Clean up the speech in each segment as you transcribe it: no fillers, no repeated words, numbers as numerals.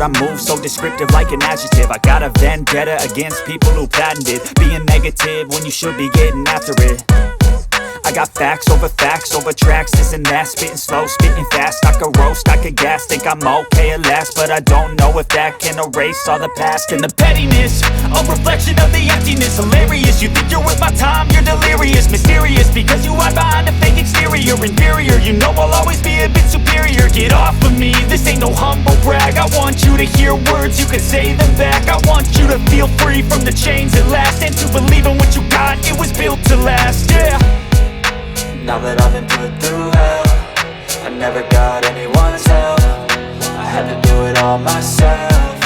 word, I move so descriptive like an adjective. I got a vendetta against people who patented being negative when you should be getting after it. I got facts over tracks, this and that. Spitting slow, spitting fast, I could roast, I could gas. Think I'm okay at last, but I don't know if that can erase all the past. And the pettiness, a reflection of the emptiness. Hilarious, you think you're worth my time, you're delirious. Mysterious, because you hide behind a fake exterior. Inferior, you know I'll always be a bit superior. Get off of me, this ain't no humble brag. I want you to hear words, you can say them back. I want you to feel free from the chains at last, and to believe in what you got, it was built to last, yeah. Now that I've been put through hell, I never got anyone's help. I had to do it all myself.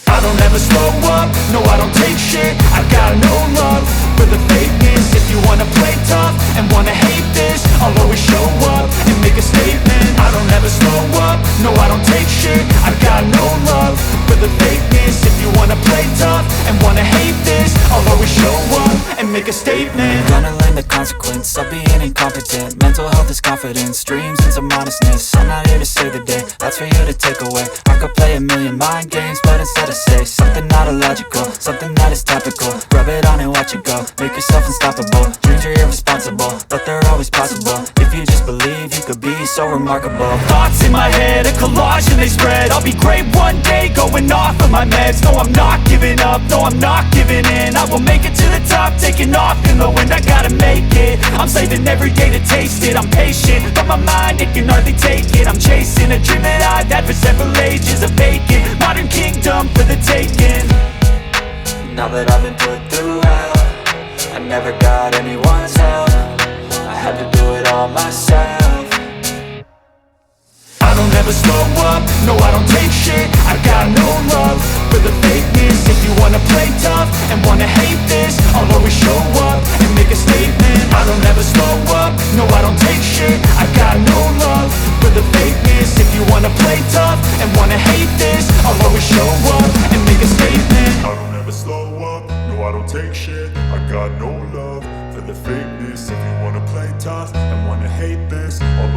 I don't ever slow up, no I don't take shit. I got no love for the fakeness. If you wanna play tough and wanna hate this, I'll always show up and make a statement. I don't ever slow up, no I don't take shit. I got no love for the fakeness. If you wanna play tough and wanna hate this, I'll always show up and make a statement. Gonna learn the consequence of being incompetent. Mental health is confidence, dreams and some honestness. I'm not here to save the day, that's for you to take away. I could play a million mind games, but instead I say something not illogical, something that is topical. Rub it on and watch it go, make yourself unstoppable. Dreams are irresponsible, but they're always possible. If you just believe, you could be so remarkable. Thoughts in my head, a collage and they spread. I'll be great one day, going off of my meds. No, I'm not giving up, no, I'm not giving in. I will make it to the top, taking off in the wind. I gotta make it, I'm saving every day to taste it. I'm patient, but my mind, it can hardly take it. I'm chasing a dream that I've had for several ages. A vacant, modern kingdom for the taking. Now that I've been put through hell, I never got anyone's help. I had to do it all myself. I don't ever slow up, no I don't take shit. I got no love for the fakeness. If you wanna play tough and wanna hate this, I'll always show up and make a statement. I don't ever slow up, no I don't take shit. I got no love for the fakeness. If you wanna play tough and wanna hate this, I'll always show up and make a statement. I don't ever slow up, no I don't take shit. I got no love for the fakeness. If you wanna play tough and wanna hate this, I'll